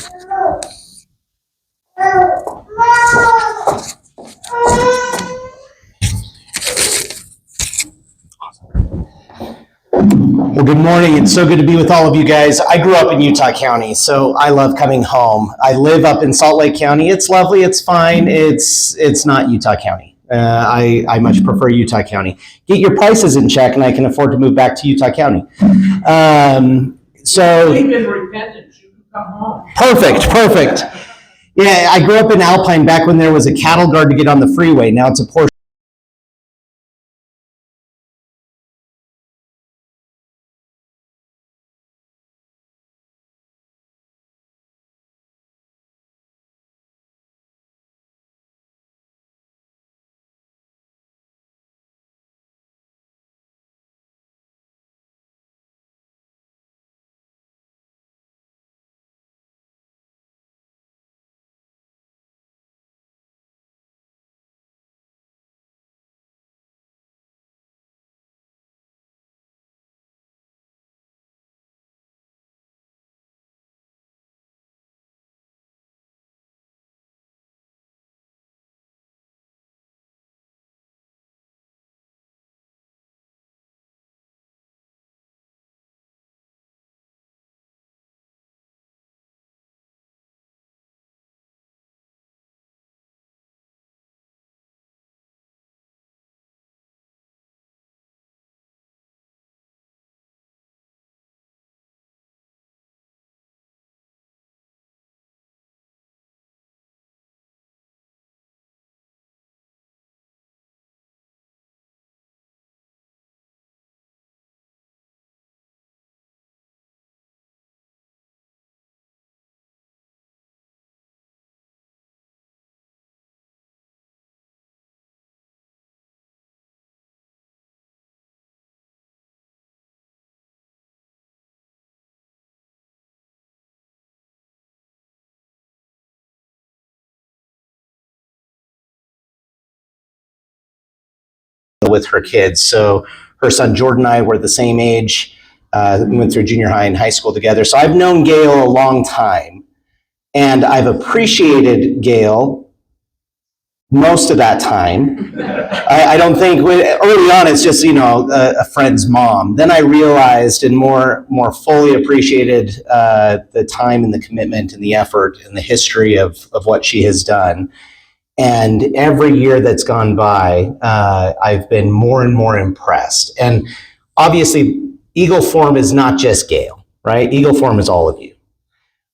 Well, good morning. It's so good to be with all of you guys. I grew up in Utah County, so I love coming home. I live up in Salt Lake County. It's lovely. It's fine. It's not Utah County. I much prefer Utah County. Get your prices in check, and I can afford to move back to Utah County. So we've been repentant. You can come home. Perfect. Yeah, I grew up in Alpine back when there was a cattle guard to get on the freeway. Now it's a portion with her kids. So her son Jordan and I were the same age. We went through junior high and high school together. So I've known Gail a long time, and I've appreciated Gail most of that time. I don't think early on it's just a friend's mom. Then I realized and more fully appreciated the time and the commitment and the effort and the history of what she has done. And every year that's gone by, I've been more and more impressed. And obviously, Eagle Forum is not just Gail, right? Eagle Forum is all of you.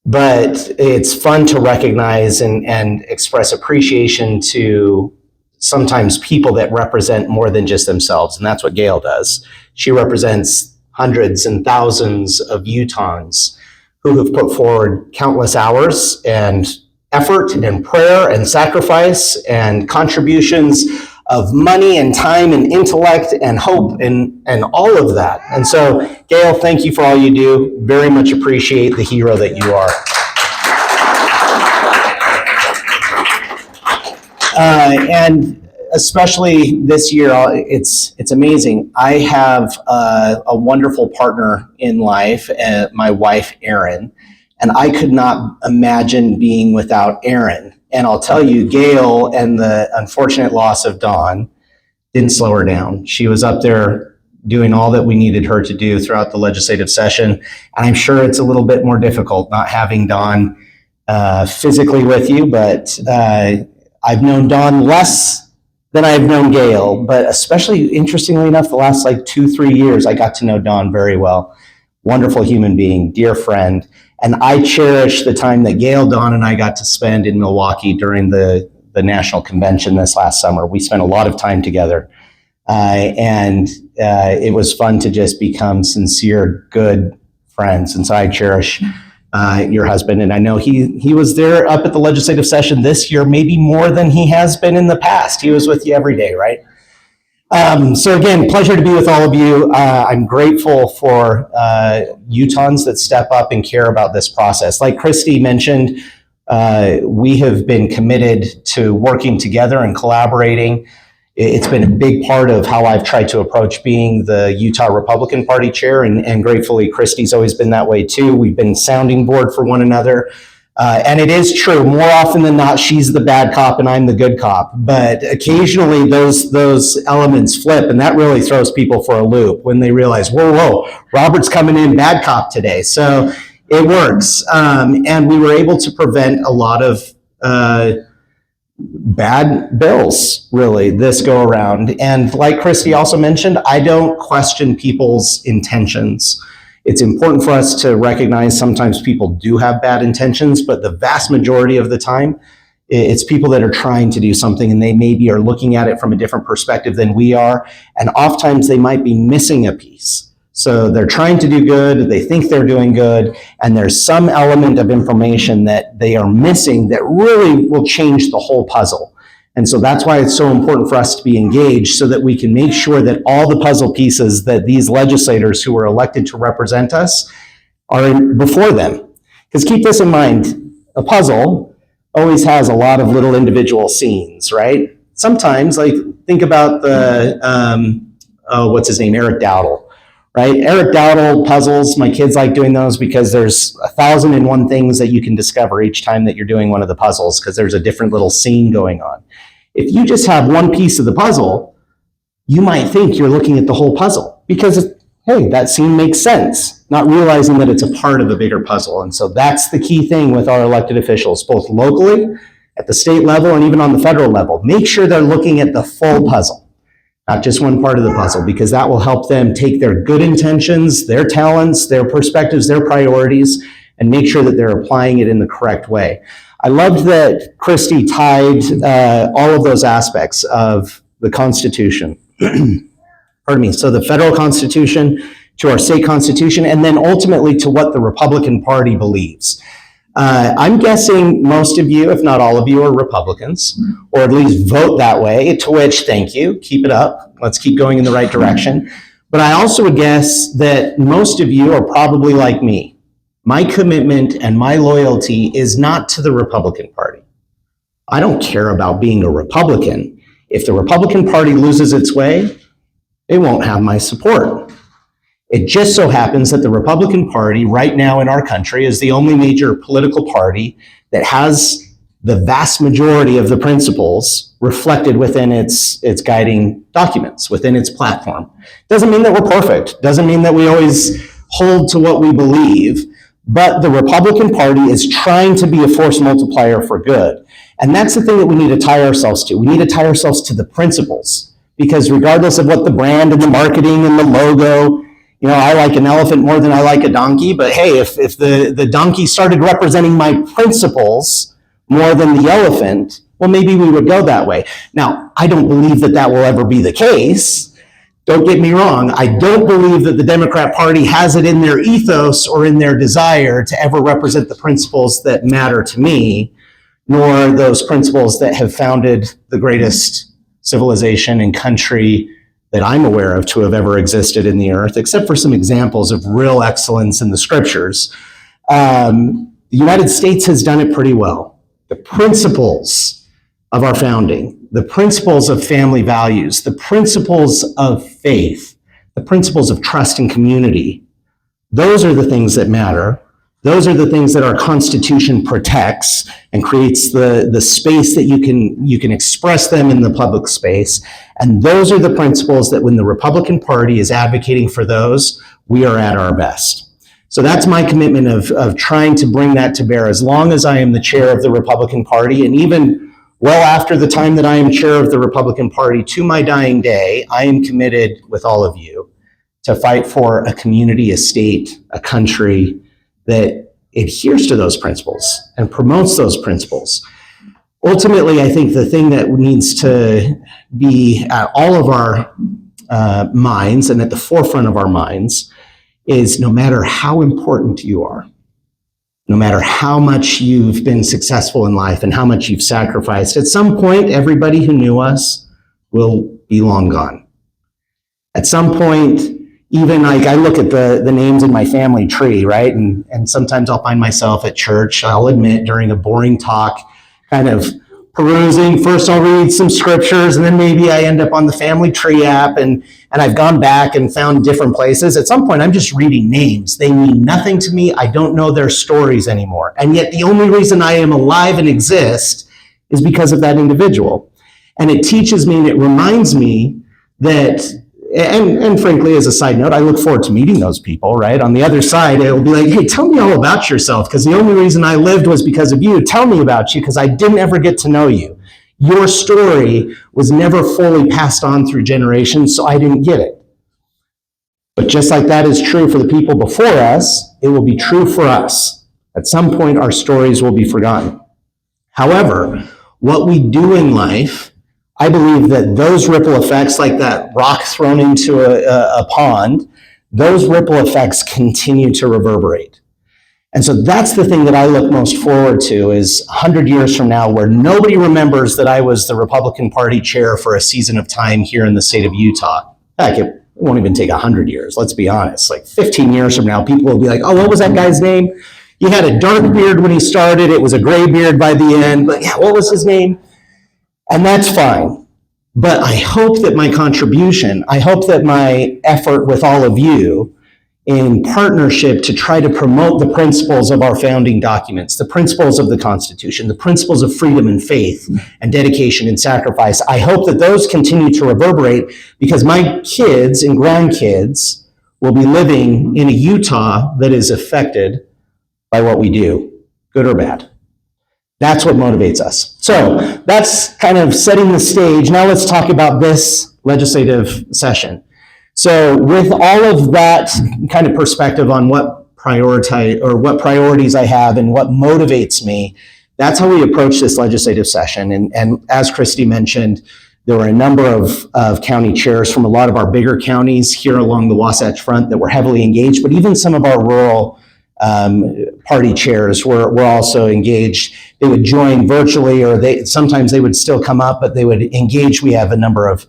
But it's fun to recognize and express appreciation to sometimes people that represent more than just themselves. And that's what Gail does. She represents hundreds and thousands of Utahns who have put forward countless hours and effort and prayer and sacrifice and contributions of money and time and intellect and hope and all of that. And so, Gail, thank you for all you do. Very much appreciate the hero that you are. And especially this year, it's amazing. I have a wonderful partner in life, my wife, Erin. And I could not imagine being without Erin. And I'll tell you, Gail and the unfortunate loss of Dawn didn't slow her down. She was up there doing all that we needed her to do throughout the legislative session. And I'm sure it's a little bit more difficult not having Dawn physically with you, but I've known Dawn less than I've known Gail, but especially, interestingly enough, the last 2-3 years, I got to know Dawn very well. Wonderful human being, dear friend. And I cherish the time that Gail, Dawn, and I got to spend in Milwaukee during the national convention this last summer. We spent a lot of time together. And it was fun to just become sincere, good friends. And so I cherish your husband. And I know he was there up at the legislative session this year, maybe more than he has been in the past. He was with you every day, right? So again, pleasure to be with all of you. I'm grateful for Utahns that step up and care about this process. Like Christy mentioned, we have been committed to working together and collaborating. It's been a big part of how I've tried to approach being the Utah Republican Party chair, and gratefully Christy's always been that way too. We've been sounding board for one another. And it is true, more often than not, she's the bad cop and I'm the good cop. But occasionally those elements flip, and that really throws people for a loop when they realize, whoa, Robert's coming in bad cop today. So it works. And we were able to prevent a lot of bad bills, really, this go around. And like Christy also mentioned, I don't question people's intentions. It's important for us to recognize sometimes people do have bad intentions, but the vast majority of the time, it's people that are trying to do something and they maybe are looking at it from a different perspective than we are. And oftentimes they might be missing a piece. So they're trying to do good, they think they're doing good, and there's some element of information that they are missing that really will change the whole puzzle. And so that's why it's so important for us to be engaged so that we can make sure that all the puzzle pieces that these legislators who are elected to represent us are before them. Because keep this in mind, a puzzle always has a lot of little individual scenes, right? Sometimes, like, think about the, what's his name, Eric Dowdle, right? Eric Dowdle puzzles, my kids like doing those because there's 1,001 things that you can discover each time that you're doing one of the puzzles because there's a different little scene going on. If you just have one piece of the puzzle, you might think you're looking at the whole puzzle because, hey, that scene makes sense, not realizing that it's a part of a bigger puzzle. And so that's the key thing with our elected officials, both locally, at the state level, and even on the federal level. Make sure they're looking at the full puzzle, not just one part of the puzzle, because that will help them take their good intentions, their talents, their perspectives, their priorities, and make sure that they're applying it in the correct way. I loved that Christy tied all of those aspects of the Constitution, pardon me, so the federal Constitution to our state Constitution, and then ultimately to what the Republican Party believes. I'm guessing most of you, if not all of you, are Republicans, or at least vote that way, to which, thank you, keep it up. Let's keep going in the right direction. But I also would guess that most of you are probably like me. My commitment and my loyalty is not to the Republican Party. I don't care about being a Republican. If the Republican Party loses its way, they won't have my support. It just so happens that the Republican Party right now in our country is the only major political party that has the vast majority of the principles reflected within its guiding documents, within its platform. Doesn't mean that we're perfect. Doesn't mean that we always hold to what we believe, but the Republican Party is trying to be a force multiplier for good. And that's the thing that we need to tie ourselves to. We need to tie ourselves to the principles, because regardless of what the brand and the marketing and the logo, you know, I like an elephant more than I like a donkey, but hey, if the donkey started representing my principles more than the elephant, well, maybe we would go that way. Now, I don't believe that that will ever be the case. Don't get me wrong. I don't believe that the Democrat Party has it in their ethos or in their desire to ever represent the principles that matter to me, nor those principles that have founded the greatest civilization and country that I'm aware of to have ever existed in the earth, except for some examples of real excellence in the scriptures. The United States has done it pretty well. The principles of our founding, the principles of family values, the principles of faith, the principles of trust and community, those are the things that matter. Those are the things that our Constitution protects and creates the space that you can express them in the public space. And those are the principles that when the Republican Party is advocating for those, we are at our best. So that's my commitment of trying to bring that to bear as long as I am the chair of the Republican Party, and even well after the time that I am chair of the Republican Party to my dying day, I am committed with all of you to fight for a community, a state, a country that adheres to those principles and promotes those principles. Ultimately, I think the thing that needs to be at all of our minds and at the forefront of our minds is no matter how important you are, no matter how much you've been successful in life and how much you've sacrificed, at some point, everybody who knew us will be long gone. At some point, even like I look at the names in my family tree, right? And sometimes I'll find myself at church, I'll admit, during a boring talk, kind of perusing. First I'll read some scriptures, and then maybe I end up on the family tree app, and I've gone back and found different places. At some point, I'm just reading names. They mean nothing to me. I don't know their stories anymore. And yet the only reason I am alive and exist is because of that individual. And it teaches me and it reminds me that, and frankly, as a side note, I look forward to meeting those people, right? On the other side, it'll be like, hey, tell me all about yourself, because the only reason I lived was because of you. Tell me about you, because I didn't ever get to know you. Your story was never fully passed on through generations, so I didn't get it. But just like that is true for the people before us, it will be true for us. At some point, our stories will be forgotten. However, what we do in life, I believe that those ripple effects, like that rock thrown into a pond, those ripple effects continue to reverberate. And so that's the thing that I look most forward to, is 100 years from now, where nobody remembers that I was the Republican Party chair for a season of time here in the state of Utah. Heck, it won't even take 100 years, let's be honest. Like 15 years from now, people will be like, oh, what was that guy's name? He had a dark beard when he started. It was a gray beard by the end. But yeah, what was his name? And that's fine. But I hope that my contribution, I hope that my effort with all of you in partnership to try to promote the principles of our founding documents, the principles of the Constitution, the principles of freedom and faith and dedication and sacrifice, I hope that those continue to reverberate, because my kids and grandkids will be living in a Utah that is affected by what we do, good or bad. That's what motivates us. So that's kind of setting the stage. Now let's talk about this legislative session. So with all of that kind of perspective on what priorities I have and what motivates me, that's how we approach this legislative session. And as Christy mentioned, there were a number of county chairs from a lot of our bigger counties here along the Wasatch Front that were heavily engaged, but even some of our rural party chairs were also engaged. They would join virtually, or sometimes they would still come up, but they would engage. We have a number of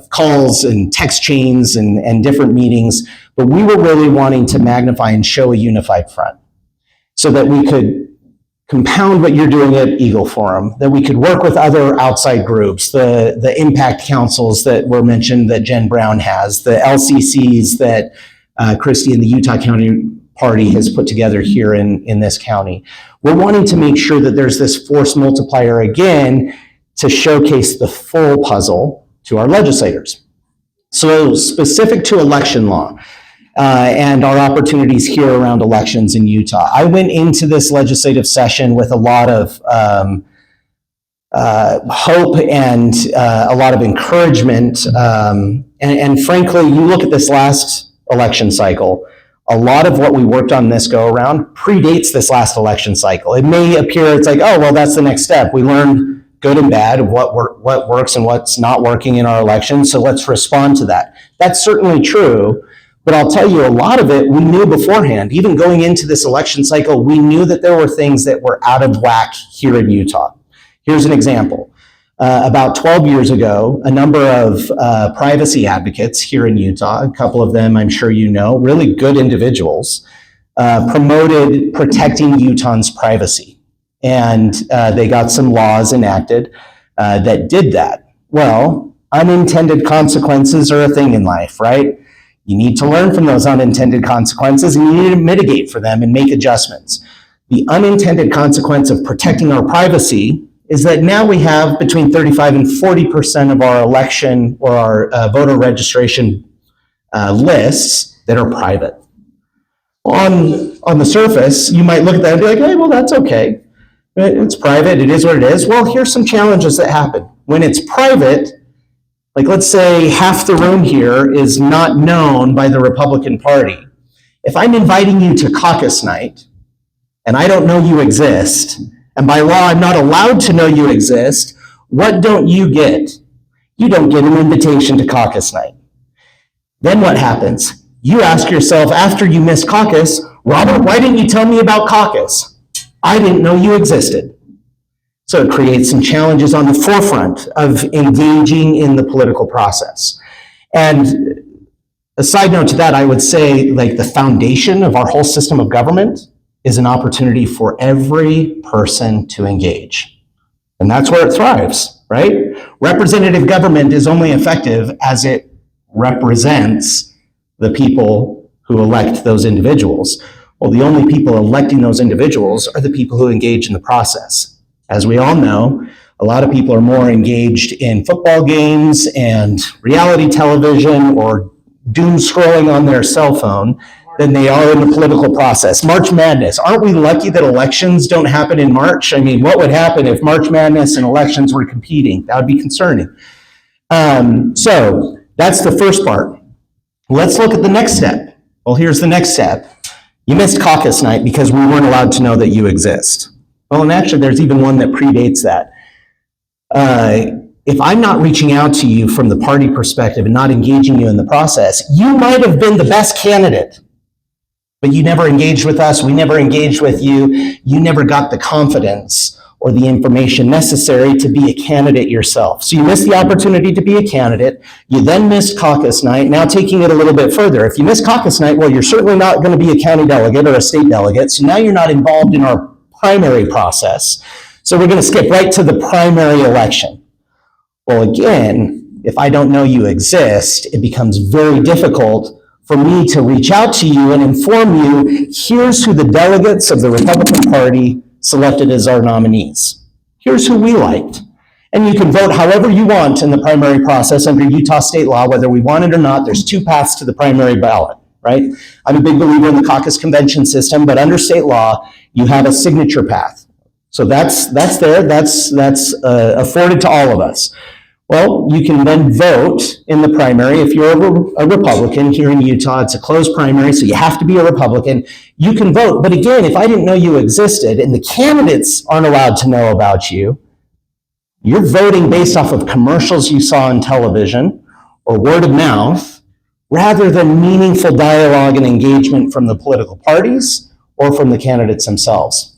calls and text chains and different meetings, but we were really wanting to magnify and show a unified front so that we could compound what you're doing at Eagle Forum, that we could work with other outside groups, the impact councils that were mentioned that Jen Brown has, the LCCs that Christy and the Utah County Party has put together here in this county. We're wanting to make sure that there's this force multiplier again to showcase the full puzzle to our legislators. So specific to election law and our opportunities here around elections in Utah, I went into this legislative session with a lot of hope and a lot of encouragement. And frankly, you look at this last election cycle, a lot of what we worked on this go around predates this last election cycle. It may appear it's like, oh, well, that's the next step. We learned good and bad of what works and what's not working in our elections, so let's respond to that. That's certainly true, but I'll tell you, a lot of it we knew beforehand. Even going into this election cycle, we knew that there were things that were out of whack here in Utah. Here's an example. About 12 years ago, a number of privacy advocates here in Utah, a couple of them I'm sure you know, really good individuals, promoted protecting Utahns' privacy. And they got some laws enacted that did that. Well, unintended consequences are a thing in life, right? You need to learn from those unintended consequences, and you need to mitigate for them and make adjustments. The unintended consequence of protecting our privacy is that now we have between 35 and 40% of our election or our voter registration lists that are private. On the surface, you might look at that and be like, hey, well, that's okay. It's private, it is what it is. Well, here's some challenges that happen. When it's private, like let's say half the room here is not known by the Republican Party. If I'm inviting you to caucus night and I don't know you exist, and by law I'm not allowed to know you exist, what don't you get? You don't get an invitation to caucus night. Then what happens? You ask yourself after you miss caucus, Robert, why didn't you tell me about caucus? I didn't know you existed. So it creates some challenges on the forefront of engaging in the political process. And a side note to that, I would say like the foundation of our whole system of government is an opportunity for every person to engage. And that's where it thrives, right? Representative government is only effective as it represents the people who elect those individuals. Well, the only people electing those individuals are the people who engage in the process. As we all know, a lot of people are more engaged in football games and reality television or doom scrolling on their cell phone than they are in the political process. March Madness. Aren't we lucky that elections don't happen in March? I mean, what would happen if March Madness and elections were competing? That would be concerning. So that's the first part. Let's look at the next step. Well, here's the next step. You missed caucus night because we weren't allowed to know that you exist. Well, and actually, there's even one that predates that. If I'm not reaching out to you from the party perspective and not engaging you in the process, you might have been the best candidate, but you never engaged with us. We never engaged with you. You never got the confidence or the information necessary to be a candidate yourself. So you missed the opportunity to be a candidate. You then missed caucus night. Now taking it a little bit further, if you miss caucus night, well, you're certainly not going to be a county delegate or a state delegate. So now you're not involved in our primary process. So we're going to skip right to the primary election. Well, again, if I don't know you exist, it becomes very difficult for me to reach out to you and inform you, here's who the delegates of the Republican Party selected as our nominees. Here's who we liked. And you can vote however you want in the primary process under Utah state law, whether we want it or not. There's two paths to the primary ballot, right? I'm a big believer in the caucus convention system, but under state law, you have a signature path. So that's there, that's afforded to all of us. Well, you can then vote in the primary. If you're a Republican here in Utah, it's a closed primary, so you have to be a Republican. You can vote. But again, if I didn't know you existed and the candidates aren't allowed to know about you, you're voting based off of commercials you saw on television or word of mouth, rather than meaningful dialogue and engagement from the political parties or from the candidates themselves.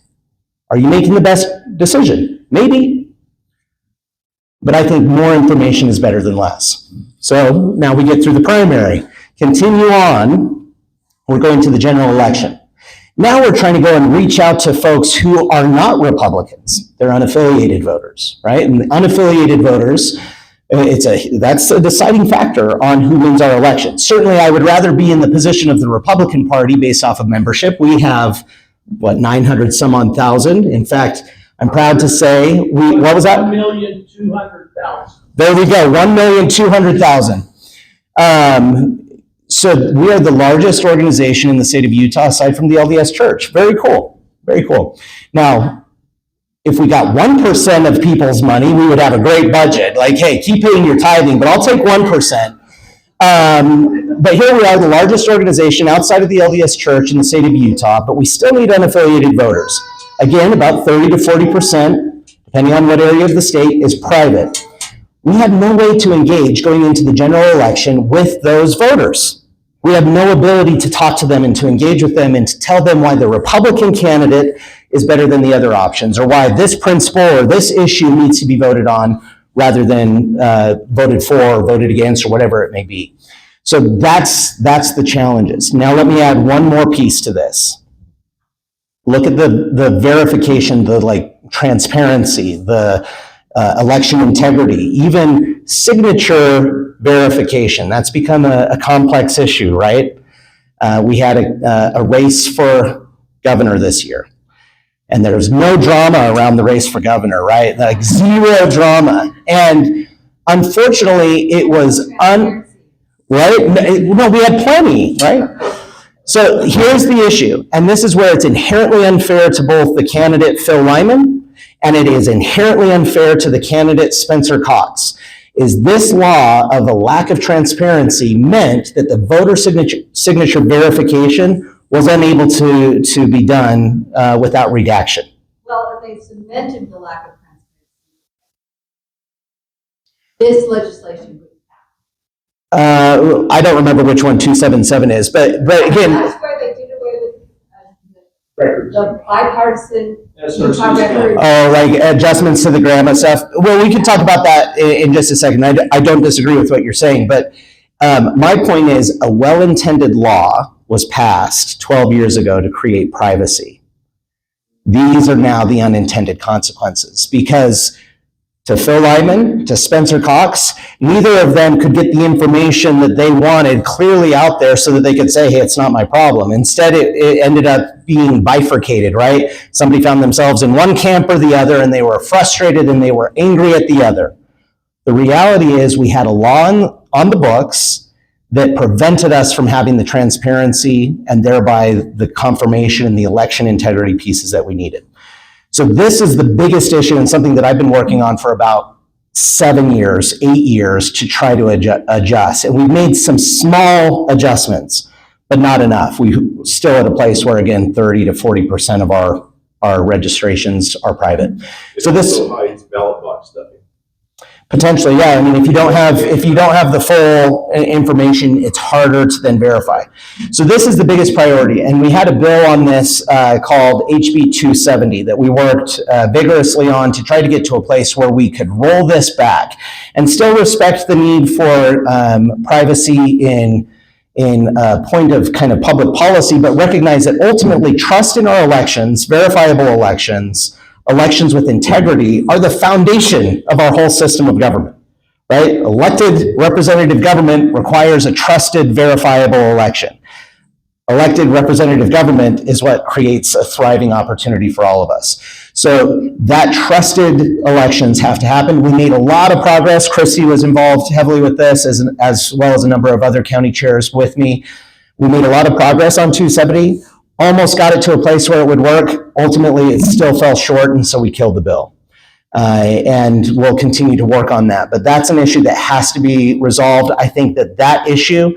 Are you making the best decision? Maybe. But I think more information is better than less. So now we get through the primary. Continue on. We're going to the general election. Now we're trying to go and reach out to folks who are not Republicans. They're unaffiliated voters, right? And unaffiliated voters, that's a deciding factor on who wins our election. Certainly, I would rather be in the position of the Republican Party based off of membership. We have, 900 some odd thousand. In fact, I'm proud to say, what was that? 1,200,000. There we go, 1,200,000. So we are the largest organization in the state of Utah, aside from the LDS Church. Very cool, very cool. Now, if we got 1% of people's money, we would have a great budget. Like, hey, keep paying your tithing, but I'll take 1%. But here we are, the largest organization outside of the LDS Church in the state of Utah, but we still need unaffiliated voters. Again, about 30 to 40%, depending on what area of the state, is private. We have no way to engage going into the general election with those voters. We have no ability to talk to them and to engage with them and to tell them why the Republican candidate is better than the other options, or why this principle or this issue needs to be voted on rather than voted for or voted against or whatever it may be. So that's the challenges. Now let me add one more piece to this. Look at the verification, the transparency, the election integrity, even signature verification. That's become a complex issue, right? We had a race for governor this year, and there's no drama around the race for governor, right? Like zero drama. And unfortunately, it was right? No, we had plenty, right? So here's the issue, and this is where it's inherently unfair to both the candidate Phil Lyman and it is inherently unfair to the candidate Spencer Cox. Is this law of a lack of transparency meant that the voter signature verification was unable to be done without redaction? Well, if they cemented the lack of transparency, this legislation would I don't remember which one 277 is, but again. That's where they did away with the bipartisan. Like adjustments to the grandma stuff. Well, we can talk about that in just a second. I don't disagree with what you're saying, but my point is a well-intended law was passed 12 years ago to create privacy. These are now the unintended consequences, because to Phil Lyman, to Spencer Cox. Neither of them could get the information that they wanted clearly out there so that they could say, hey, it's not my problem. Instead, it ended up being bifurcated, right? Somebody found themselves in one camp or the other, and they were frustrated and they were angry at the other. The reality is we had a law on the books that prevented us from having the transparency and thereby the confirmation and the election integrity pieces that we needed. So this is the biggest issue and something that I've been working on for about 7 years, 8 years to try to adjust. And we've made some small adjustments, but not enough. We're still at a place where, again, 30 to 40% of our registrations are private. It so this also hides ballot box stuffing. Potentially, yeah. I mean, if you don't have the full information, it's harder to then verify. So this is the biggest priority, and we had a bill on this called HB 270 that we worked vigorously on to try to get to a place where we could roll this back and still respect the need for privacy in point of kind of public policy, but recognize that ultimately trust in our elections, verifiable elections with integrity are the foundation of our whole system of government, right? Elected representative government requires a trusted, verifiable election. Elected representative government is what creates a thriving opportunity for all of us. So that trusted elections have to happen. We made a lot of progress. Christy was involved heavily with this as well as a number of other county chairs with me. We made a lot of progress on 270. Almost got it to a place where it would work. Ultimately, it still fell short, and so we killed the bill. And we'll continue to work on that. But that's an issue that has to be resolved. I think that issue,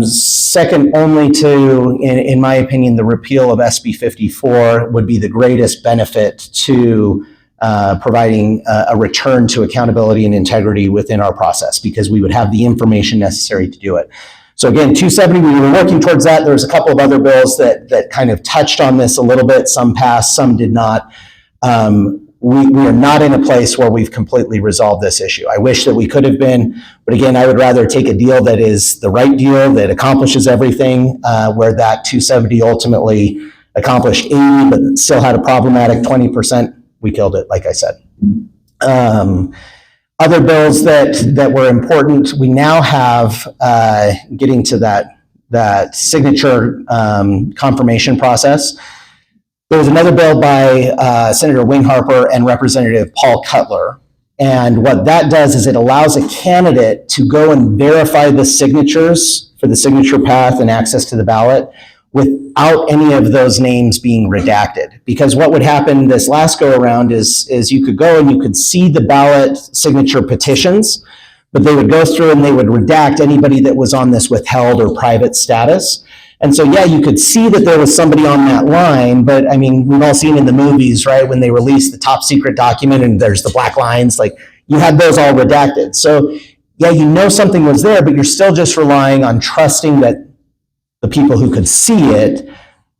second only to, in my opinion, the repeal of SB 54 would be the greatest benefit to providing a return to accountability and integrity within our process, because we would have the information necessary to do it. So again, 270, we were working towards that. There was a couple of other bills that kind of touched on this a little bit. Some passed, some did not. We are not in a place where we've completely resolved this issue. I wish that we could have been, but again, I would rather take a deal that is the right deal, that accomplishes everything, where that 270 ultimately accomplished 80, but still had a problematic 20%. We killed it, like I said. Other bills that were important, we now have, getting to that signature confirmation process. There was another bill by Senator Wing Harper and Representative Paul Cutler. And what that does is it allows a candidate to go and verify the signatures for the signature path and access to the ballot without any of those names being redacted. Because what would happen this last go around is you could go and you could see the ballot signature petitions, but they would go through and they would redact anybody that was on this withheld or private status. And so, yeah, you could see that there was somebody on that line, but I mean, we've all seen in the movies, right, when they release the top secret document and there's the black lines, like you had those all redacted. So, yeah, you know something was there, but you're still just relying on trusting that the people who could see it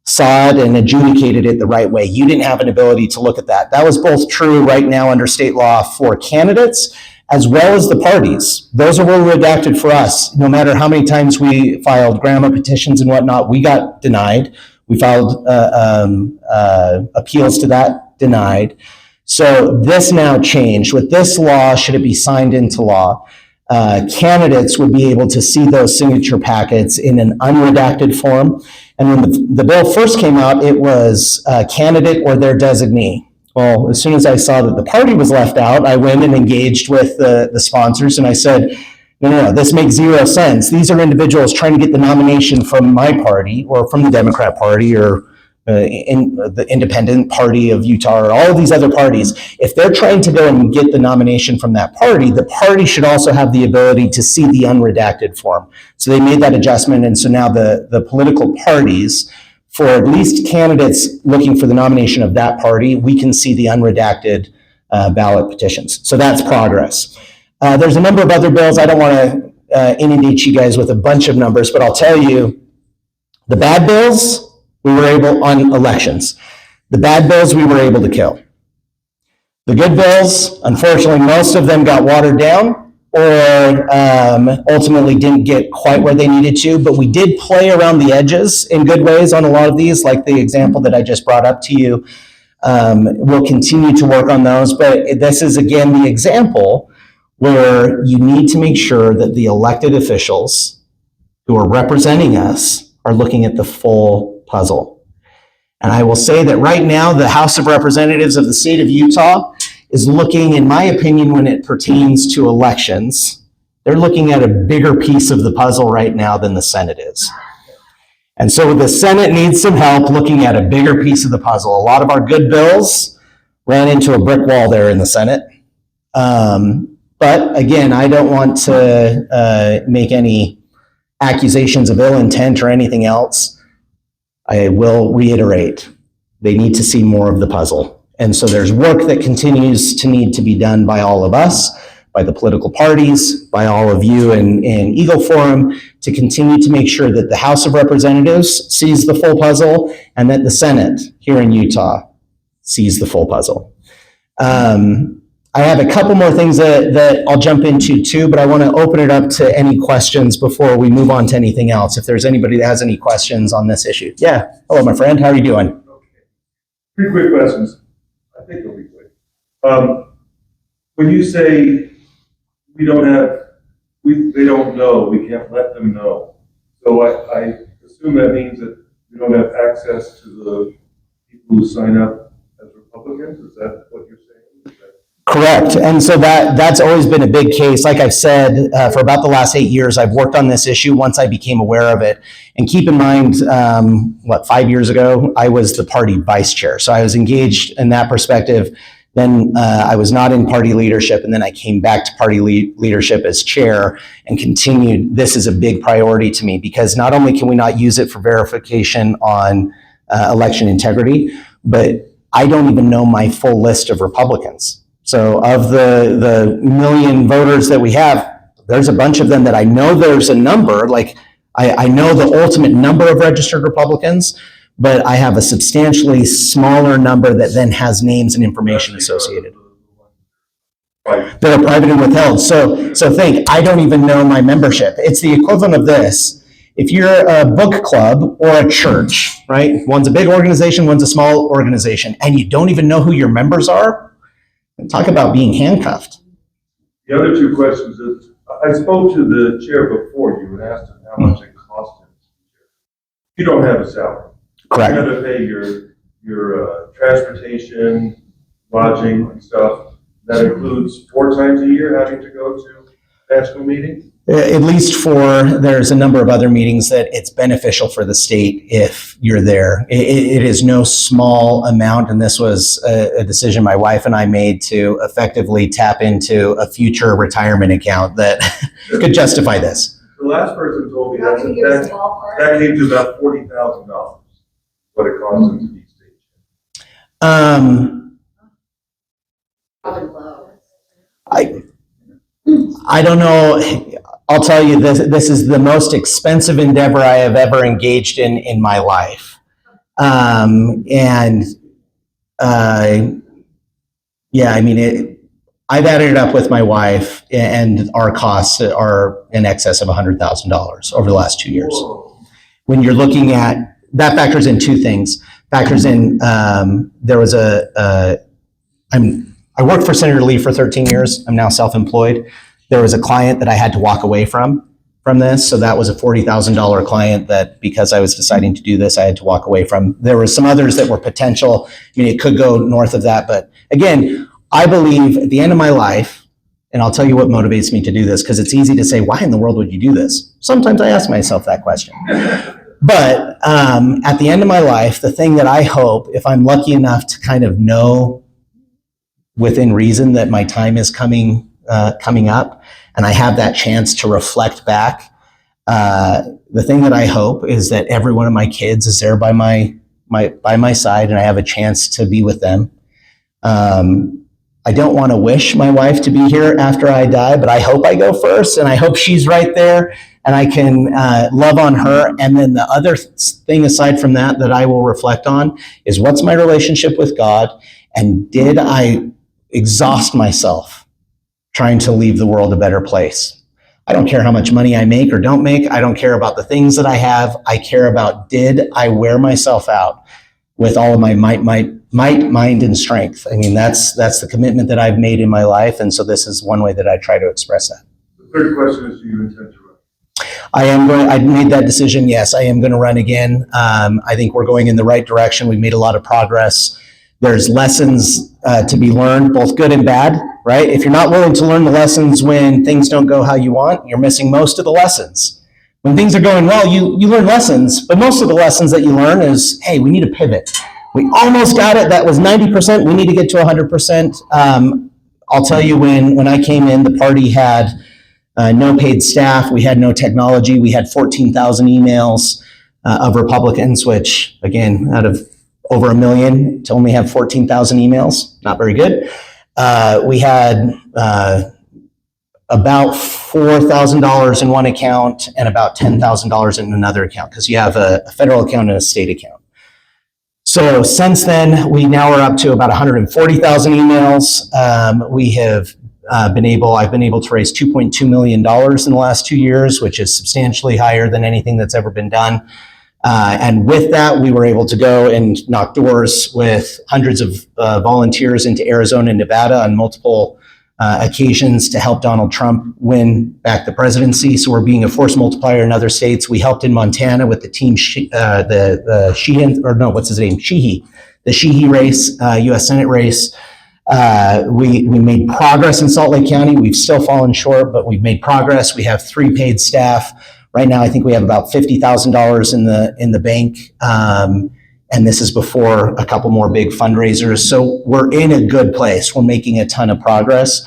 saw it and adjudicated it the right way. You didn't have an ability to look at that. That was both true right now under state law for candidates as well as the parties. Those are all redacted for us. No matter how many times we filed grandma petitions and whatnot, we got denied. We filed appeals to that, denied. So this now changed. With this law, should it be signed into law, candidates would be able to see those signature packets in an unredacted form. And when the bill first came out, it was candidate or their designee. Well, as soon as I saw that the party was left out, I went and engaged with the sponsors and I said, no, this makes zero sense. These are individuals trying to get the nomination from my party or from the Democrat Party or in the Independent Party of Utah or all of these other parties. If they're trying to go and get the nomination from that party, the party should also have the ability to see the unredacted form. So they made that adjustment. And so now the political parties, for at least candidates looking for the nomination of that party, we can see the unredacted ballot petitions. So that's progress. There's a number of other bills. I don't want to inundate you guys with a bunch of numbers, but I'll tell you, the bad bills, we were able, on elections, the bad bills we were able to kill. The good bills, unfortunately, most of them got watered down or ultimately didn't get quite where they needed to, but we did play around the edges in good ways on a lot of these, like the example that I just brought up to you We'll continue to work on those, but this is again the example where you need to make sure that the elected officials who are representing us are looking at the full puzzle. And I will say that right now, the House of Representatives of the state of Utah is looking, in my opinion, when it pertains to elections, they're looking at a bigger piece of the puzzle right now than the Senate is. And so the Senate needs some help looking at a bigger piece of the puzzle. A lot of our good bills ran into a brick wall there in the Senate. But again, I don't want to make any accusations of ill intent or anything else. I will reiterate, they need to see more of the puzzle. And so there's work that continues to need to be done by all of us, by the political parties, by all of you in Eagle Forum, to continue to make sure that the House of Representatives sees the full puzzle and that the Senate here in Utah sees the full puzzle. I have a couple more things that I'll jump into too, but I want to open it up to any questions before we move on to anything else. If there's anybody that has any questions on this issue. Yeah. Hello, my friend. How are you doing? Okay. 3 quick questions. I think it'll be quick. When you say they don't know, we can't let them know. So I assume that means that we don't have access to the people who sign up as Republicans? Is that what you're saying? Correct. And so that's always been a big case. Like I've said, for about the last 8 years, I've worked on this issue once I became aware of it. And keep in mind, 5 years ago, I was the party vice chair. So I was engaged in that perspective. Then I was not in party leadership, and then I came back to party leadership as chair and continued. This is a big priority to me because not only can we not use it for verification on election integrity, but I don't even know my full list of Republicans. So of the million voters that we have, there's a bunch of them that I know there's a number, like I know the ultimate number of registered Republicans, but I have a substantially smaller number that then has names and information associated that are private and withheld. So think, I don't even know my membership. It's the equivalent of this. If you're a book club or a church, right? One's a big organization, one's a small organization, and you don't even know who your members are, talk about being handcuffed. The other 2 questions is, I spoke to the chair before you and asked him how much it cost him. You don't have a salary. Correct. You have to pay your transportation, lodging and stuff. That includes 4 times a year having to go to national meetings? At least there's a number of other meetings that it's beneficial for the state if you're there. It is no small amount, and this was a decision my wife and I made to effectively tap into a future retirement account that could justify this. The last person told me How can you give us a that ballpark? came to about $40,000, what it costs them to be state. Probably low. I don't know. I'll tell you this is the most expensive endeavor I have ever engaged in my life. Yeah, I mean, I've added it up with my wife, and our costs are in excess of $100,000 over the last 2 years. Whoa. When you're looking at, that factors in 2 things. Factors in, there was I worked for Senator Lee for 13 years. I'm now self-employed. There was a client that I had to walk away from this. So that was a $40,000 client that, because I was deciding to do this, I had to walk away from. There were some others that were potential. I mean, it could go north of that. But again, I believe at the end of my life, and I'll tell you what motivates me to do this, because it's easy to say, why in the world would you do this? Sometimes I ask myself that question. But at the end of my life, the thing that I hope, if I'm lucky enough to kind of know within reason that my time is coming up, and I have that chance to reflect back. The thing that I hope is that every one of my kids is there by my side, and I have a chance to be with them. I don't want to wish my wife to be here after I die, but I hope I go first, and I hope she's right there, and I can love on her. And then the other thing aside from that I will reflect on is, what's my relationship with God, and did I exhaust myself trying to leave the world a better place? I don't care how much money I make or don't make. I don't care about the things that I have. I care about, did I wear myself out with all of my might, might, mind, and strength. I mean, that's the commitment that I've made in my life, and so this is one way that I try to express that. The third question is, do you intend to run? I made that decision, yes, I am going to run again. I think we're going in the right direction. We've made a lot of progress. There's lessons to be learned, both good and bad, right? If you're not willing to learn the lessons when things don't go how you want, you're missing most of the lessons. When things are going well, you learn lessons, but most of the lessons that you learn is, hey, we need to pivot. We almost got it. That was 90%. We need to get to 100%. I'll tell you, when I came in, the party had no paid staff. We had no technology. We had 14,000 emails of Republicans, which, again, out of over 1 million to only have 14,000 emails, not very good. We had about $4,000 in one account and about $10,000 in another account, because you have a federal account and a state account. So since then, we now are up to about 140,000 emails. I've been able to raise $2.2 million in the last 2 years, which is substantially higher than anything that's ever been done. And with that, we were able to go and knock doors with hundreds of volunteers into Arizona and Nevada on multiple occasions to help Donald Trump win back the presidency. So we're being a force multiplier in other states. We helped in Montana with the team, the Sheehy race, U.S. Senate race. We made progress in Salt Lake County. We've still fallen short, but we've made progress. We have 3 paid staff. Right now, I think we have about $50,000 in the bank. And this is before a couple more big fundraisers. So we're in a good place. We're making a ton of progress.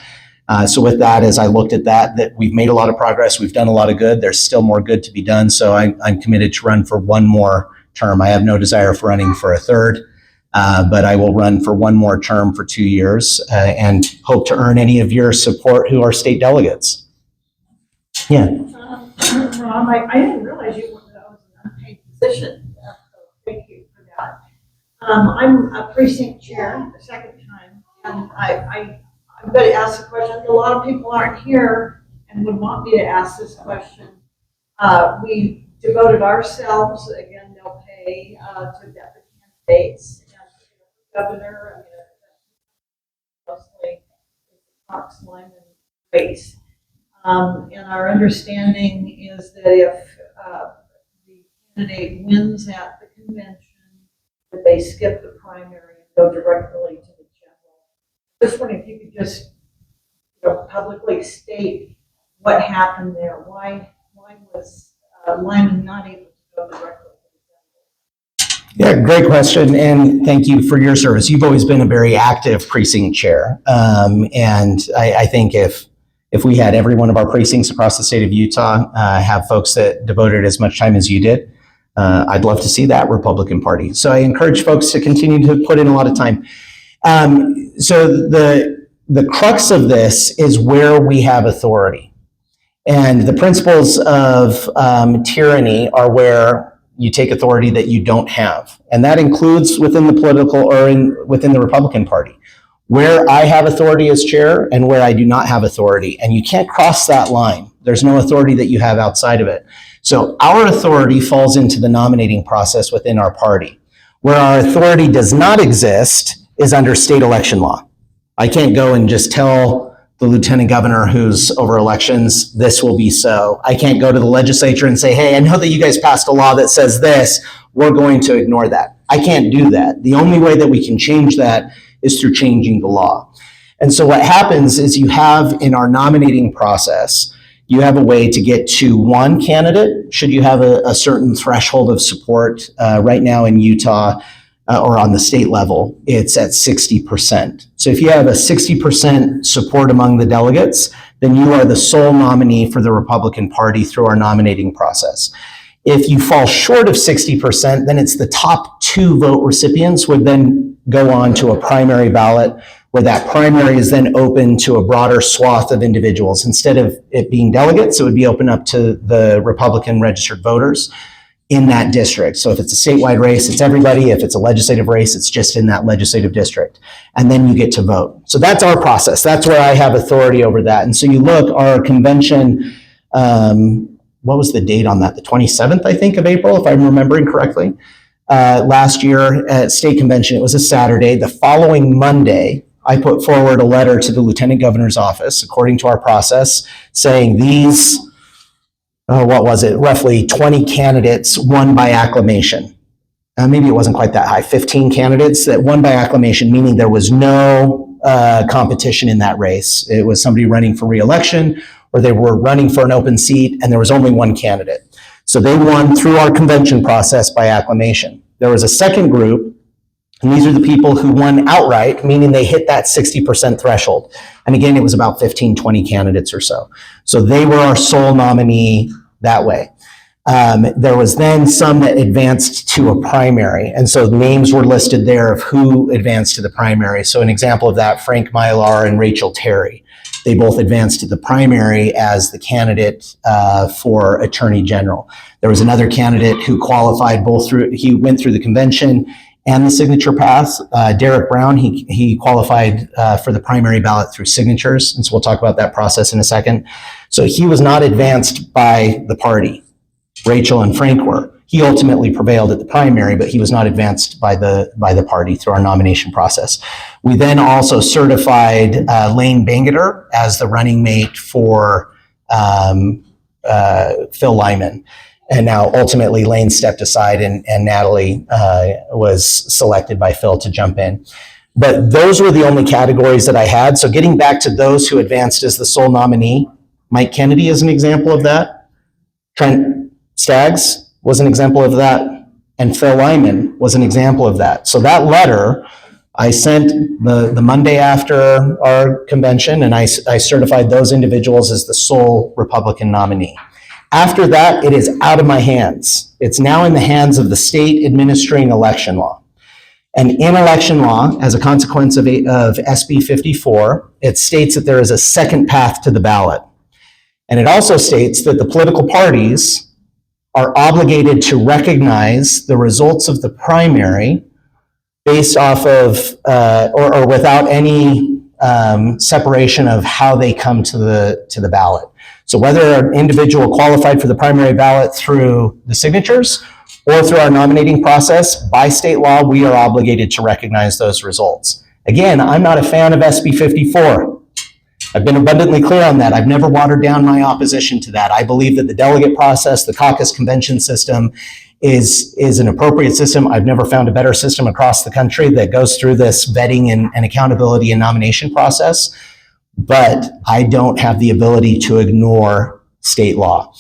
So with that, as I looked at that we've made a lot of progress. We've done a lot of good. There's still more good to be done. So I'm committed to run for one more term. I have no desire for running for a third, but I will run for one more term for 2 years and hope to earn any of your support who are state delegates. Yeah. Rob, I didn't realize you were an unpaid position. So thank you for that. I'm a precinct chair the second time, and I'm going to ask the question. A lot of people aren't here and would want me to ask this question. We devoted ourselves, again, no pay, to deputy candidates and governor. Mostly Axson race. And our understanding is that if the candidate wins at the convention, that they skip the primary and go directly to the general. Just wondering if you could just publicly state what happened there. Why was Lyman not able to go directly to the general? Yeah, great question, and thank you for your service. You've always been a very active precinct chair, and I think if we had every one of our precincts across the state of Utah have folks that devoted as much time as you did, I'd love to see that Republican Party. So I encourage folks to continue to put in a lot of time. So the crux of this is where we have authority. And the principles of tyranny are where you take authority that you don't have. And that includes within the political or within the Republican Party, where I have authority as chair and where I do not have authority. And you can't cross that line. There's no authority that you have outside of it. So our authority falls into the nominating process within our party. Where our authority does not exist is under state election law. I can't go and just tell the lieutenant governor who's over elections, this will be so. I can't go to the legislature and say, hey, I know that you guys passed a law that says this, we're going to ignore that. I can't do that. The only way that we can change that is through changing the law. And so what happens is you have in our nominating process, you have a way to get to one candidate, should you have a certain threshold of support. Right now in Utah, or on the state level, it's at 60%. So if you have a 60% support among the delegates, then you are the sole nominee for the Republican Party through our nominating process. If you fall short of 60%, then it's the top 2 vote recipients would then go on to a primary ballot, where that primary is then open to a broader swath of individuals. Instead of it being delegates, it would be open up to the Republican registered voters in that district. So if it's a statewide race, it's everybody. If it's a legislative race, it's just in that legislative district. And then you get to vote. So that's our process. That's where I have authority over that. And so you look, our convention, what was the date on that? The 27th, I think, of April, if I'm remembering correctly. last year at state convention. It was a Saturday. The following Monday, I put forward a letter to the lieutenant governor's office, according to our process, saying these, what was it, roughly 20 candidates won by acclamation. Maybe it wasn't quite that high, 15 candidates that won by acclamation, meaning there was no competition in that race. It was somebody running for re-election, or they were running for an open seat, and there was only one candidate. So they won through our convention process by acclamation. There was a second group, and these are the people who won outright, meaning they hit that 60% threshold. And again, it was about 15, 20 candidates or so. So they were our sole nominee that way. There was then some that advanced to a primary. And so names were listed there of who advanced to the primary. So an example of that, Frank Mylar and Rachel Terry. They both advanced to the primary as the candidate for Attorney General. There was another candidate who qualified he went through the convention and the signature path. Derek Brown, he qualified for the primary ballot through signatures. And so we'll talk about that process in a second. So he was not advanced by the party. Rachel and Frank were. He ultimately prevailed at the primary, but he was not advanced by the party through our nomination process. We then also certified Lane Bangeter as the running mate for Phil Lyman. And now ultimately Lane stepped aside and Natalie was selected by Phil to jump in. But those were the only categories that I had. So getting back to those who advanced as the sole nominee, Mike Kennedy is an example of that. Trent Staggs was an example of that. And Phil Lyman was an example of that. So that letter I sent the Monday after our convention, and I certified those individuals as the sole Republican nominee. After that, it is out of my hands. It's now in the hands of the state administering election law. And in election law, as a consequence of SB 54, it states that there is a second path to the ballot. And it also states that the political parties are obligated to recognize the results of the primary based off of, or without any separation of how they come to the ballot. So whether an individual qualified for the primary ballot through the signatures or through our nominating process, by state law, we are obligated to recognize those results. Again, I'm not a fan of SB 54. I've been abundantly clear on that. I've never watered down my opposition to that. I believe that the delegate process, the caucus convention system is an appropriate system. I've never found a better system across the country that goes through this vetting and accountability and nomination process. But I don't have the ability to ignore state law.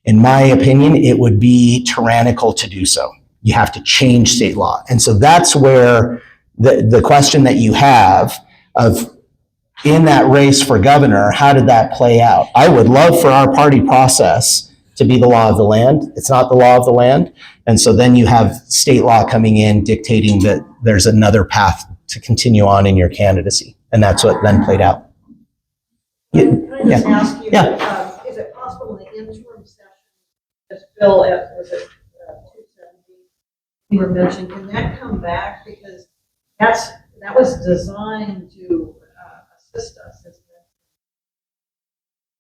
In my opinion, it would be tyrannical to do so. You have to change state law. And so that's where the question that you have of, in that race for governor, how did that play out? I would love for our party process to be the law of the land. It's not the law of the land. And so then you have state law coming in dictating that there's another path to continue on in your candidacy. And that's what then played out. Can I just ask you, Yeah. Is it possible in the interim session, as Bill, was it 270, you were mentioning, can that come back? Because that was designed to assist us, isn't it?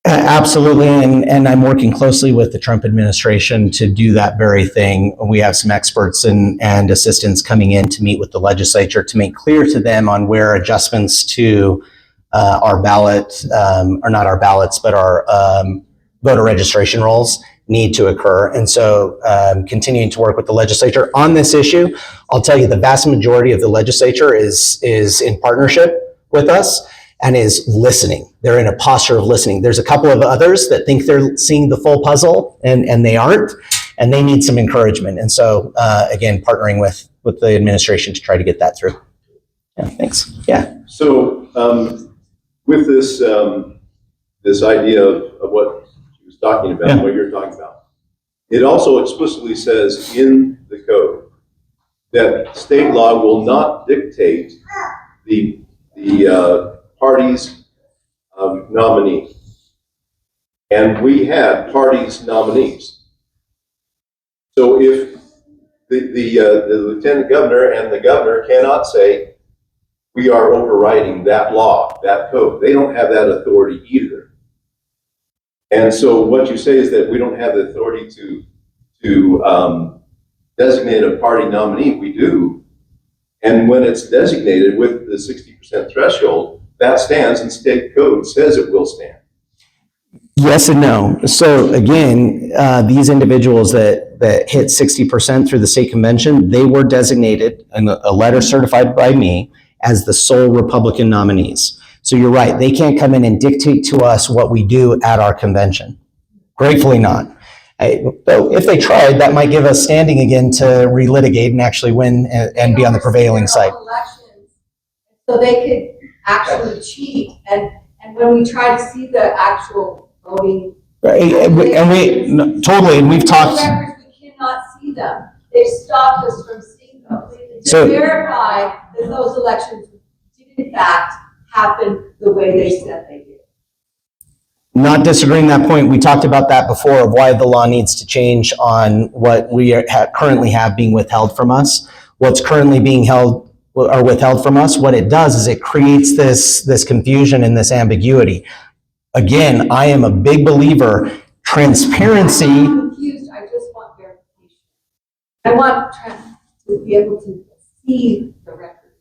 Absolutely, and I'm working closely with the Trump administration to do that very thing. We have some experts and assistants coming in to meet with the legislature to make clear to them on where adjustments to our ballot, or not our ballots, but our voter registration rolls need to occur. And so continuing to work with the legislature on this issue. I'll tell you, the vast majority of the legislature is in partnership with us and is listening. They're in a posture of listening. There's a couple of others that think they're seeing the full puzzle and they aren't, and they need some encouragement. And so again, partnering with the administration to try to get that through. Yeah, thanks. Yeah. So with this this idea of what he was talking about, Yeah. what you're talking about, it also explicitly says in the code that state law will not dictate the party's nominee. And we had party's nominees. So if the lieutenant governor and the governor cannot say, we are overriding that law, that code. They don't have that authority either. And so what you say is that we don't have the authority to designate a party nominee, we do. And when it's designated with the 60% threshold, that stands and state code says it will stand. Yes and no. So again, these individuals that hit 60% through the state convention, they were designated in a letter certified by me as the sole Republican nominees. So you're right, they can't come in and dictate to us what we do at our convention. Gratefully not. Though if they tried, that might give us standing again to relitigate and actually win and be on the prevailing side. Elections, so they could actually cheat, and when we try to see the actual voting. Right, and we totally, and we've talked. Records, we cannot see them. They've stopped us from seeing them. To So- verify that those elections did in fact happen the way they said they did. Not disagreeing that point. We talked about that before of why the law needs to change on what we currently have being withheld from us. What's currently being held or withheld from us, what it does is it creates this confusion and this ambiguity. Again, I am a big believer, transparency. I'm confused, I just want verification. I want to be able to see the records.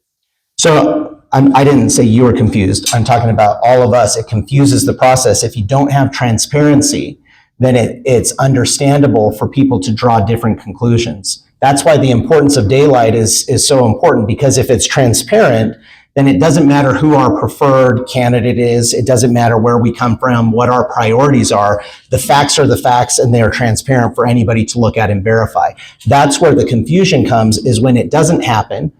So I didn't say you were confused. I'm talking about all of us. It confuses the process. If you don't have transparency, then it's understandable for people to draw different conclusions. That's why the importance of daylight is so important, because if it's transparent, then it doesn't matter who our preferred candidate is. It doesn't matter where we come from, what our priorities are. The facts are the facts, and they are transparent for anybody to look at and verify. That's where the confusion comes, is when it doesn't happen.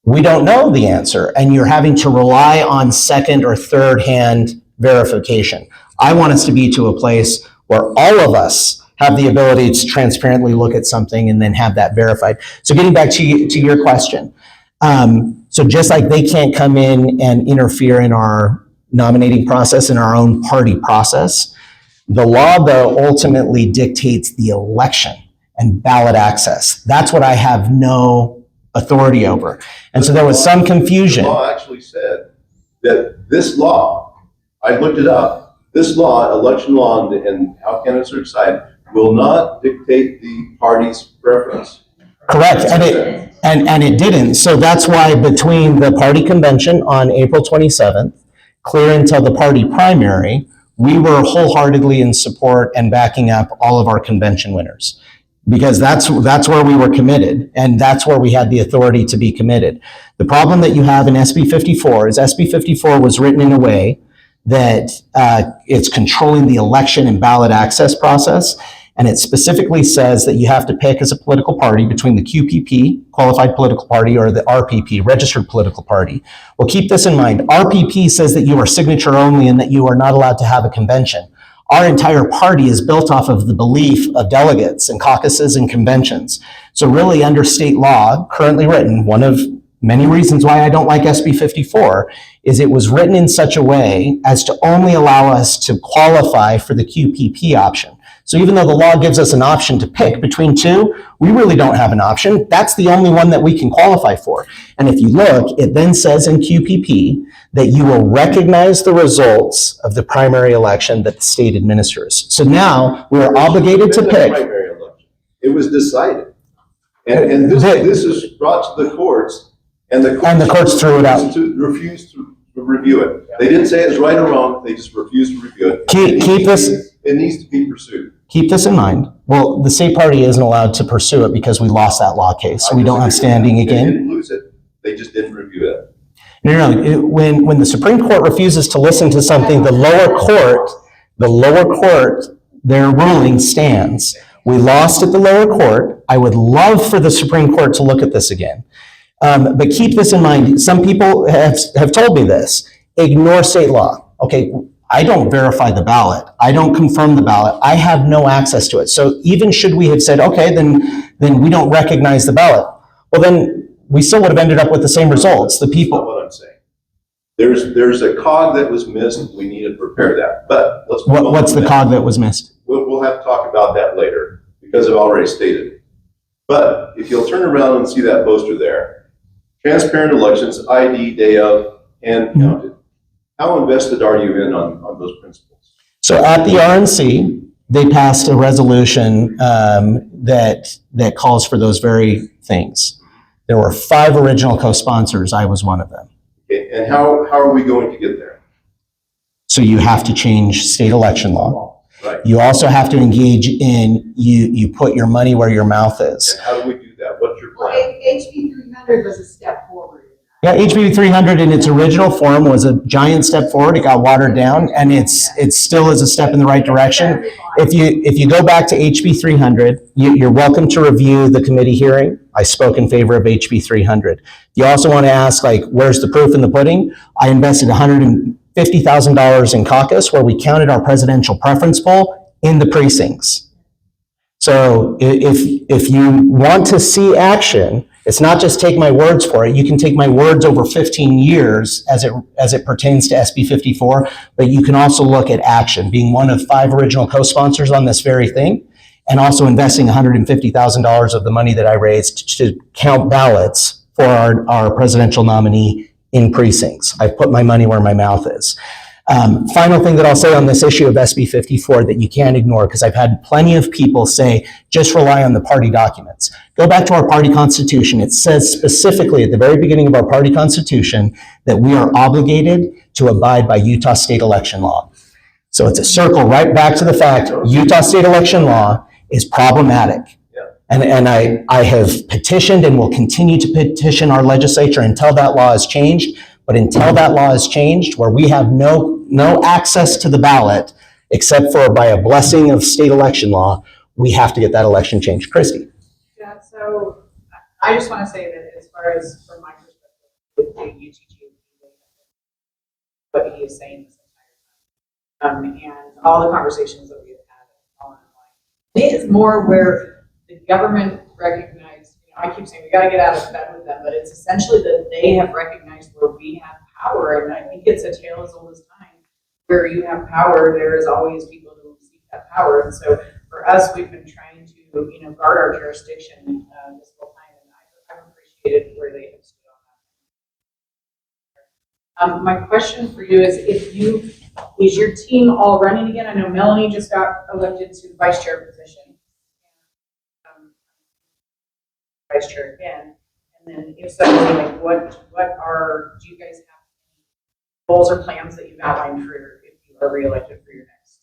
We don't know the answer, and you're having to rely on second or third hand verification. I want us to be to a place where all of us have the ability to transparently look at something and then have that verified. So getting back to your question. So just like they can't come in and interfere in our nominating process, in our own party process, the law though ultimately dictates the election and ballot access. That's what I have no authority over. And so there was some confusion. The law actually said that this law, I looked it up, this law, election law and how candidates are decided, will not dictate the party's preference. Correct, and it didn't. So that's why between the party convention on April 27th, clear until the party primary, we were wholeheartedly in support and backing up all of our convention winners. Because that's where we were committed, and that's where we had the authority to be committed. The problem that you have in SB 54 is SB 54 was written in a way that it's controlling the election and ballot access process, and it specifically says that you have to pick as a political party between the QPP, qualified political party, or the RPP, registered political party. Well, keep this in mind. RPP says that you are signature only and that you are not allowed to have a convention. Our entire party is built off of the belief of delegates and caucuses and conventions. So really, under state law, currently written, one of many reasons why I don't like SB 54 is it was written in such a way as to only allow us to qualify for the QPP option. So even though the law gives us an option to pick between two, we really don't have an option. That's the only one that we can qualify for. And if you look, it then says in QPP that you will recognize the results of the primary election that the state administers. So now we're obligated to pick. Primary election. It was decided. And this is brought to the courts, and the courts threw it out. Refused to review it. They didn't say it's right or wrong, they just refused to review it. It needs to be pursued. Keep this in mind. Well, the state party isn't allowed to pursue it because we lost that law case. So we don't have standing again. They didn't lose it. They just didn't review it. No, when the Supreme Court refuses to listen to something, the lower court, their ruling stands. We lost at the lower court. I would love for the Supreme Court to look at this again. But keep this in mind. Some people have told me this. Ignore state law. Okay, I don't verify the ballot. I don't confirm the ballot. I have no access to it. So even should we have said, okay, then we don't recognize the ballot. Well, then we still would have ended up with the same results. The people. That's not what I'm saying. There's a cog that was missed. We need to prepare that. But let's move on. What's the cog that was missed? We'll have to talk about that later because I've already stated it. But if you'll turn around and see that poster there, transparent elections, ID, day of, and counted. How invested are you in on those principles? So at the RNC, they passed a resolution that calls for those very things. There were 5 original co-sponsors. I was one of them. Okay, and how are we going to get there? So you have to change state election law. Right. You also have to engage in, you put your money where your mouth is. And how do we do that? What's your Well, plan? HB 300 was a step forward. Yeah, HB 300 in its original form was a giant step forward. It got watered down, and it still is a step in the right direction. If you go back to HB 300, you're welcome to review the committee hearing. I spoke in favor of HB 300. You also want to ask, like, where's the proof in the pudding? I invested $150,000 in caucus, where we counted our presidential preference poll in the precincts. So if you want to see action, it's not just take my words for it. You can take my words over 15 years as it pertains to SB 54, but you can also look at action, being one of 5 original co-sponsors on this very thing, and also investing $150,000 of the money that I raised to count ballots for our presidential nominee in precincts. I've put my money where my mouth is. Final thing that I'll say on this issue of SB 54 that you can't ignore, because I've had plenty of people say, just rely on the party documents. Go back to our party constitution. It says specifically at the very beginning of our party constitution that we are obligated to abide by Utah state election law. So it's a circle right back to the fact Utah state election law is problematic. And I have petitioned and will continue to petition our legislature until that law is changed. But until that law is changed, where we have no access to the ballot, except for by a blessing of state election law, we have to get that election changed. Christy. Yeah, so I just want to say that as far as from my perspective, with the UTG, what he is saying this entire time, and all the conversations that we have had, all in line, it is more where the government recognized, I keep saying we got to get out of bed with them, but it's essentially that they have recognized where we have power, and I think it's a tale as old as time. Where you have power, there is always people who will seek that power, and so for us, we've been trying to, guard our jurisdiction this whole time, and I've appreciated where they have stood on that. My question for you is, is your team all running again? I know Melanie just got elected to the vice chair position. Vice chair again, and then if so, like do you guys have goals or plans that you've outlined for if you are reelected for your next?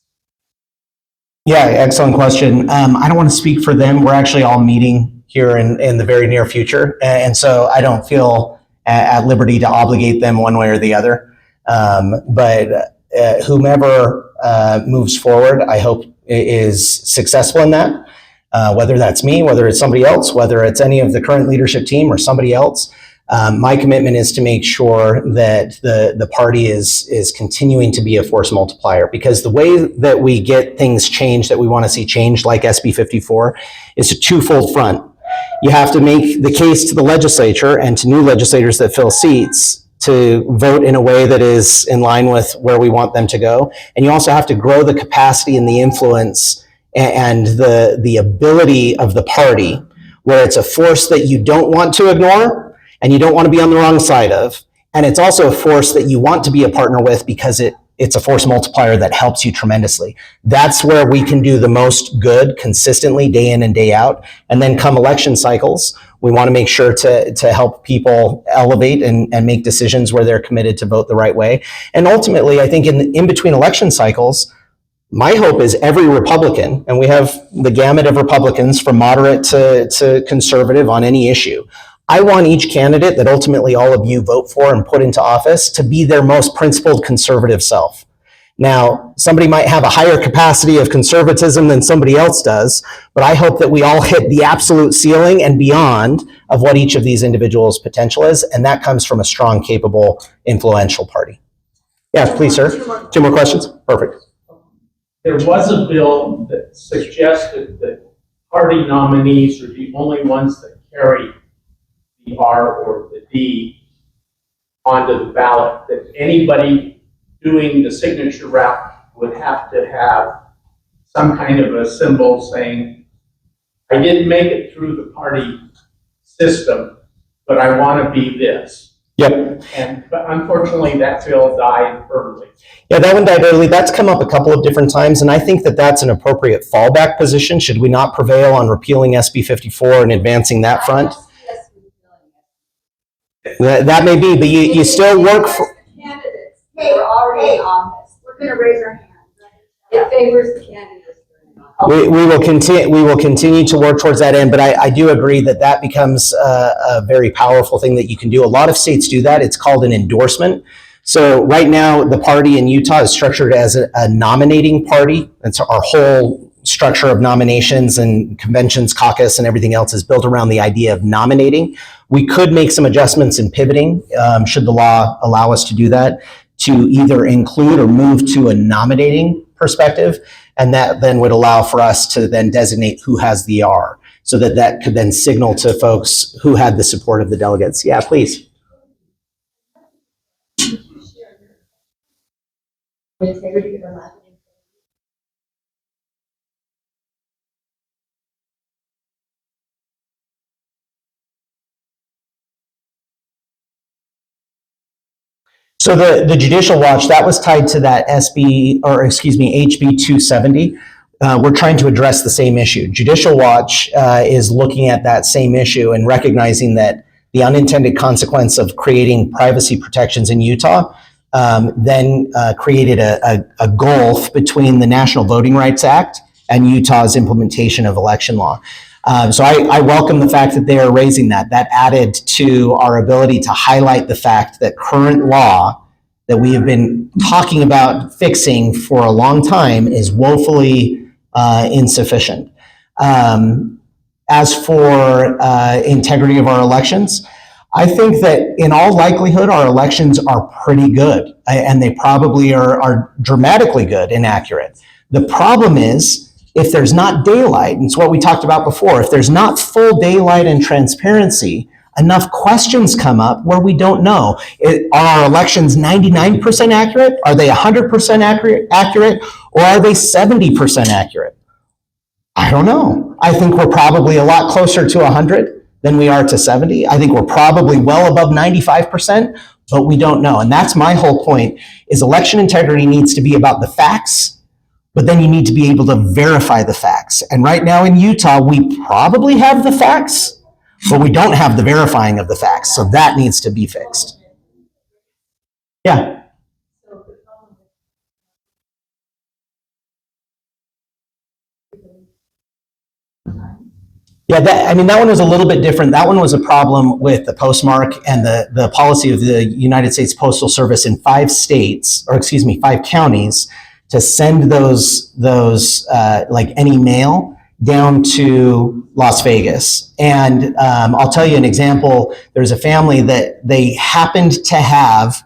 Yeah, excellent question. I don't want to speak for them. We're actually all meeting here in the very near future, and so I don't feel at liberty to obligate them one way or the other. But whomever moves forward, I hope is successful in that. Whether that's me, whether it's somebody else, whether it's any of the current leadership team or somebody else, my commitment is to make sure that the party is continuing to be a force multiplier, because the way that we get things changed that we want to see changed, like SB 54, is a twofold front. You have to make the case to the legislature and to new legislators that fill seats to vote in a way that is in line with where we want them to go. And you also have to grow the capacity and the influence and the ability of the party, where it's a force that you don't want to ignore and you don't want to be on the wrong side of. And it's also a force that you want to be a partner with, because it's a force multiplier that helps you tremendously. That's where we can do the most good consistently, day in and day out. And then come election cycles, we want to make sure to help people elevate and make decisions where they're committed to vote the right way. And ultimately, I think in between election cycles, my hope is every Republican, and we have the gamut of Republicans from moderate to conservative on any issue. I want each candidate that ultimately all of you vote for and put into office to be their most principled conservative self. Now, somebody might have a higher capacity of conservatism than somebody else does, but I hope that we all hit the absolute ceiling and beyond of what each of these individuals' potential is, and that comes from a strong, capable, influential party. Yeah, please, sir. 2 more questions? Perfect. There was a bill that suggested that party nominees are the only ones that carry the R or the D onto the ballot, that anybody doing the signature route would have to have some kind of a symbol saying, I didn't make it through the party system, but I want to be this. Yep. But unfortunately, that bill died early. Yeah, that one died early. That's come up a couple of different times, and I think that that's an appropriate fallback position. Should we not prevail on repealing SB 54 and advancing that front? That may be, but you still work for. Candidates, we're already in office. We're gonna raise our hands. It favors the candidates. We will continue to work towards that end, but I do agree that that becomes a very powerful thing that you can do. A lot of states do that. It's called an endorsement. So right now, the party in Utah is structured as a nominating party. That's our whole structure of nominations and conventions, caucus, and everything else is built around the idea of nominating. We could make some adjustments in pivoting, should the law allow us to do that, to either include or move to a nominating perspective. And that then would allow for us to then designate who has the R, so that that could then signal to folks who had the support of the delegates. Yeah, please. Integrity of our life. So the Judicial Watch, that was tied to that HB 270. We're trying to address the same issue. Judicial Watch is looking at that same issue and recognizing that the unintended consequence of creating privacy protections in Utah then created a gulf between the National Voting Rights Act and Utah's implementation of election law. So I welcome the fact that they are raising that. That added to our ability to highlight the fact that current law that we have been talking about fixing for a long time is woefully insufficient. As for integrity of our elections, I think that in all likelihood, our elections are pretty good, and they probably are dramatically good and accurate. The problem is, if there's not daylight, and it's what we talked about before, if there's not full daylight and transparency, enough questions come up where we don't know. Are our elections 99% accurate? Are they 100% accurate? Or are they 70% accurate? I don't know. I think we're probably a lot closer to 100 than we are to 70. I think we're probably well above 95%, but we don't know. And that's my whole point, is election integrity needs to be about the facts, but then you need to be able to verify the facts. And right now in Utah, we probably have the facts, but we don't have the verifying of the facts. So that needs to be fixed. Yeah. Yeah, that one was a little bit different. That one was a problem with the postmark and the policy of the United States Postal Service in 5 counties to send those like any mail down to Las Vegas. And I'll tell you an example. There's a family that they happened to have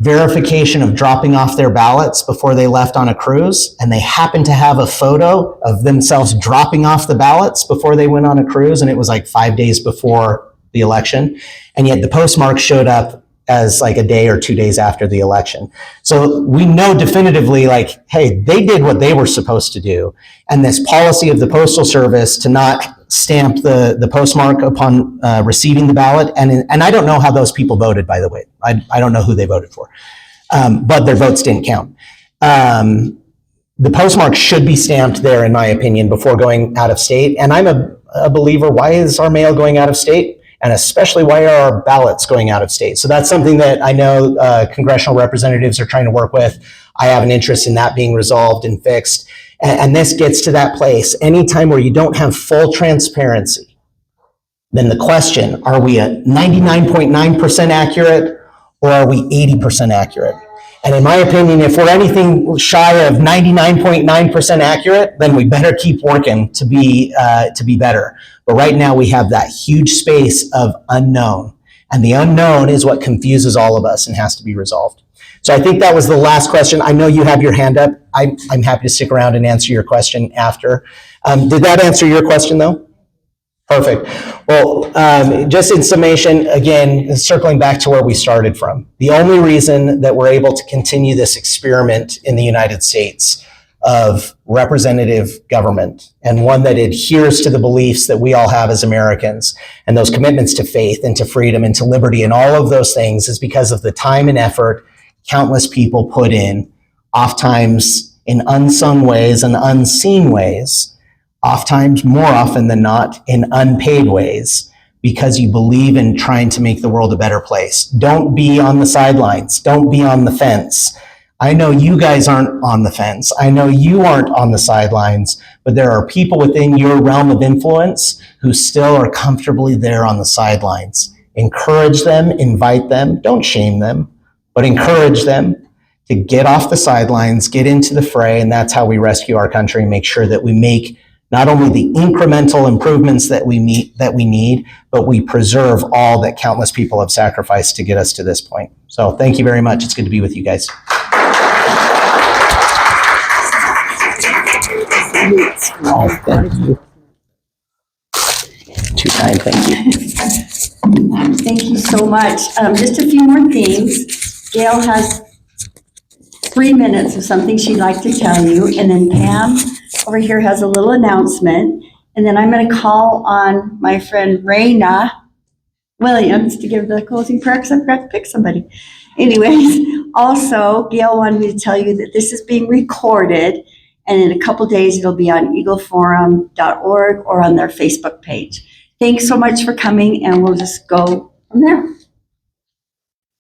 verification of dropping off their ballots before they left on a cruise, and they happened to have a photo of themselves dropping off the ballots before they went on a cruise, and it was like 5 days before the election, and yet the postmark showed up as like a day or 2 days after the election. So we know definitively, like, hey, they did what they were supposed to do, and this policy of the Postal Service to not stamp the postmark upon receiving the ballot, and I don't know how those people voted, by the way. I don't know who they voted for, but their votes didn't count. The postmark should be stamped there, in my opinion, before going out of state, and I'm a believer, why is our mail going out of state? And especially, why are our ballots going out of state? So that's something that I know congressional representatives are trying to work with. I have an interest in that being resolved and fixed. And this gets to that place. Anytime where you don't have full transparency, then the question, are we at 99.9% accurate, or are we 80% accurate? And in my opinion, if we're anything shy of 99.9% accurate, then we better keep working to be better. But right now we have that huge space of unknown. And the unknown is what confuses all of us and has to be resolved. So I think that was the last question. I know you have your hand up. I'm happy to stick around and answer your question after. Did that answer your question though? Perfect. Well, just in summation, again, circling back to where we started from, the only reason that we're able to continue this experiment in the United States of representative government, and one that adheres to the beliefs that we all have as Americans, and those commitments to faith and to freedom and to liberty and all of those things, is because of the time and effort countless people put in, oftentimes in unsung ways and unseen ways, oftentimes more often than not in unpaid ways, because you believe in trying to make the world a better place. Don't be on the sidelines. Don't be on the fence. I know you guys aren't on the fence. I know you aren't on the sidelines, but there are people within your realm of influence who still are comfortably there on the sidelines. Encourage them, invite them, don't shame them, but encourage them to get off the sidelines, get into the fray, and that's how we rescue our country and make sure that we make not only the incremental improvements that we need, but we preserve all that countless people have sacrificed to get us to this point. So thank you very much. It's good to be with you guys. Oh, thank you. Too kind, thank you. Thank you so much. Just a few more things. Gail has 3 minutes of something she'd like to tell you, and then Pam over here has a little announcement, and then I'm going to call on my friend Raina Williams to give the closing prayer because I forgot to pick somebody. Anyways, also, Gail wanted me to tell you that this is being recorded, and in a couple days it'll be on eagleforum.org or on their Facebook page. Thanks so much for coming, and we'll just go from there.